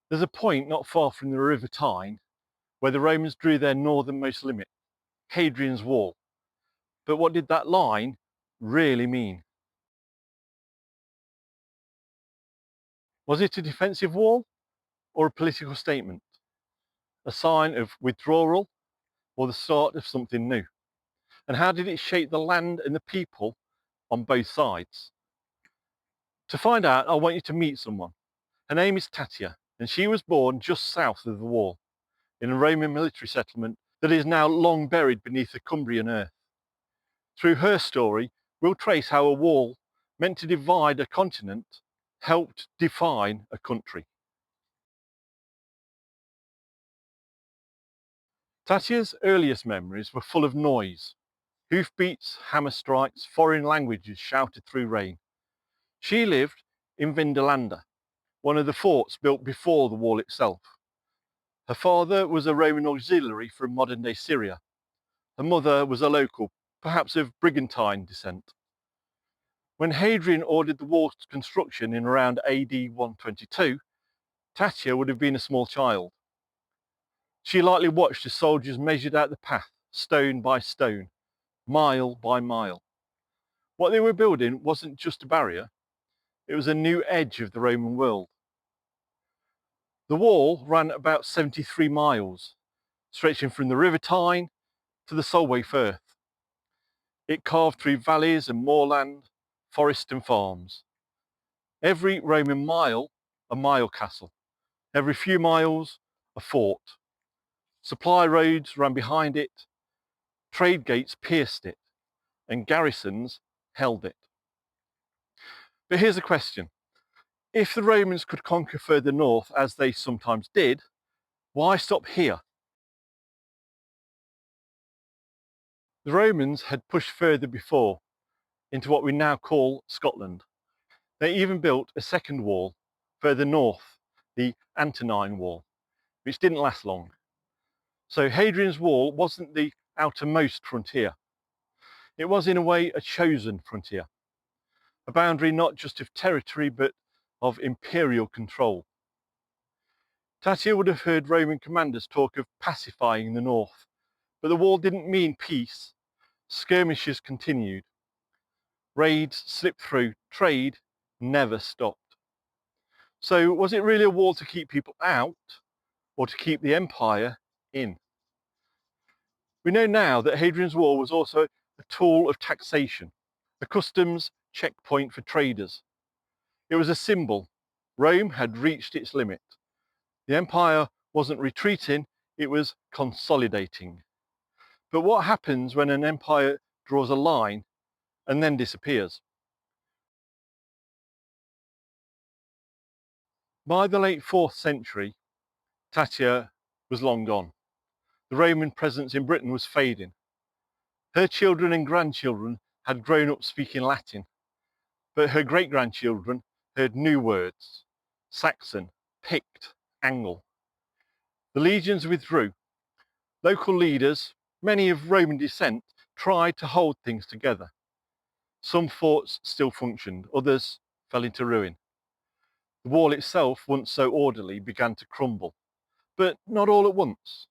There's a point not far from the River Tyne where the Romans drew their northernmost limit, Hadrian's Wall. But what did that line really mean? Was it a defensive wall or a political statement? A sign of withdrawal or the start of something new? And how did it shape the land and the people on both sides? To find out, I want you to meet someone. Her name is Tatia, and she was born just south of the wall, in a Roman military settlement that is now long buried beneath the Cumbrian earth. Through her story, we'll trace how a wall meant to divide a continent helped define a country. Tatia's earliest memories were full of noise. Hoofbeats, hammer strikes, foreign languages shouted through rain. She lived in Vindolanda, one of the forts built before the wall itself. Her father was a Roman auxiliary from modern-day Syria. Her mother was a local, perhaps of Britannia descent. When Hadrian ordered the wall's construction in around AD 122, Tatia would have been a small child. She likely watched as soldiers measured out the path, stone by stone, mile by mile. What they were building wasn't just a barrier, it was a new edge of the Roman world. The wall ran about 73 miles, stretching from the River Tyne to the Solway Firth. It carved through valleys and moorland, forest and farms. Every Roman mile, a mile castle. Every few miles, a fort. Supply roads ran behind it, trade gates pierced it, and garrisons held it. But here's a question. If the Romans could conquer further north, as they sometimes did, why stop here? The Romans had pushed further before, into what we now call Scotland. They even built a second wall further north, the Antonine Wall, which didn't last long. So Hadrian's Wall wasn't the outermost frontier. It was in a way a chosen frontier, a boundary not just of territory but of imperial control. Tatia would have heard Roman commanders talk of pacifying the north, but the wall didn't mean peace. Skirmishes continued. Raids slipped through, trade never stopped. So was it really a wall to keep people out or to keep the empire in? We know now that Hadrian's Wall was also a tool of taxation, a customs checkpoint for traders. It was a symbol. Rome had reached its limit. The empire wasn't retreating, it was consolidating. But what happens when an empire draws a line and then disappears? By the late 4th century, Tatia was long gone. The Roman presence in Britain was fading. Her children and grandchildren had grown up speaking Latin, but her great-grandchildren heard new words: Saxon, Pict, Angle. The legions withdrew. Local leaders, many of Roman descent, tried to hold things together. Some forts still functioned, others fell into ruin. The wall itself, once so orderly, began to crumble, but not all at once.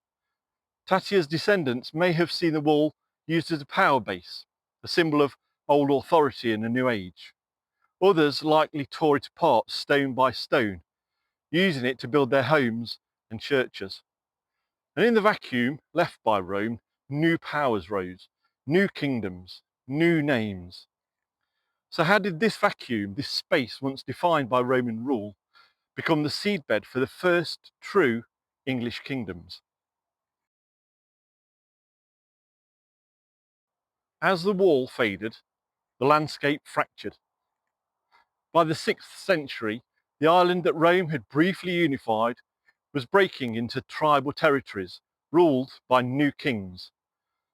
Tatia's descendants may have seen the wall used as a power base, a symbol of old authority in a new age. Others likely tore it apart stone by stone, using it to build their homes and churches. And in the vacuum left by Rome, new powers rose, new kingdoms, new names. So how did this vacuum, this space once defined by Roman rule, become the seedbed for the first true English kingdoms? As the wall faded, the landscape fractured. By the 6th century, the island that Rome had briefly unified was breaking into tribal territories ruled by new kings.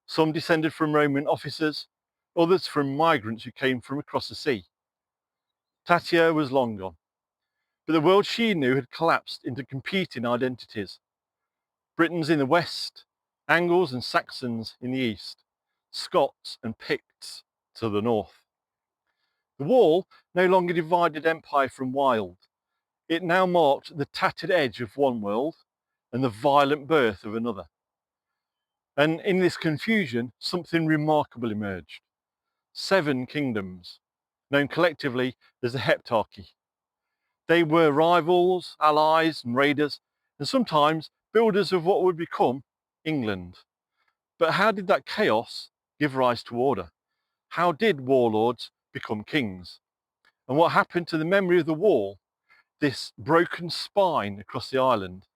Some descended from Roman officers, others from migrants who came from across the sea. Tatia was long gone, but the world she knew had collapsed into competing identities. Britons in the west, Angles and Saxons in the east, Scots and Picts to the north. The wall no longer divided empire from wild. It now marked the tattered edge of one world and the violent birth of another. And in this confusion, something remarkable emerged. 7 kingdoms, known collectively as the Heptarchy. They were rivals, allies and raiders, and sometimes builders of what would become England. But how did that chaos give rise to order? How did warlords become kings? And what happened to the memory of the wall, this broken spine across the island?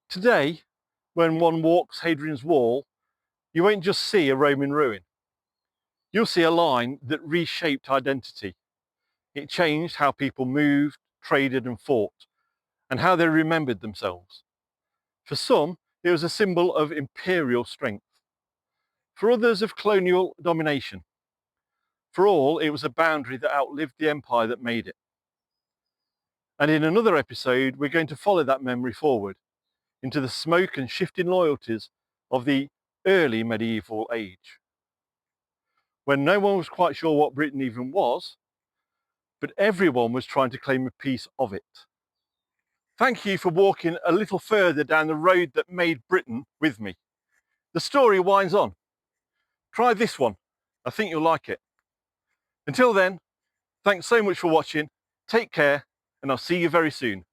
Today, when one walks Hadrian's Wall, you won't just see a Roman ruin. You'll see a line that reshaped identity. It changed how people moved, traded and fought, and how they remembered themselves. For some, it was a symbol of imperial strength. For others, of colonial domination. For all, it was a boundary that outlived the empire that made it. And in another episode, we're going to follow that memory forward into the smoke and shifting loyalties of the early medieval age, when no one was quite sure what Britain even was, but everyone was trying to claim a piece of it. Thank you for walking a little further down the road that made Britain with me. The story winds on. Try this one. I think you'll like it. Until then, thanks so much for watching. Take care, and I'll see you very soon.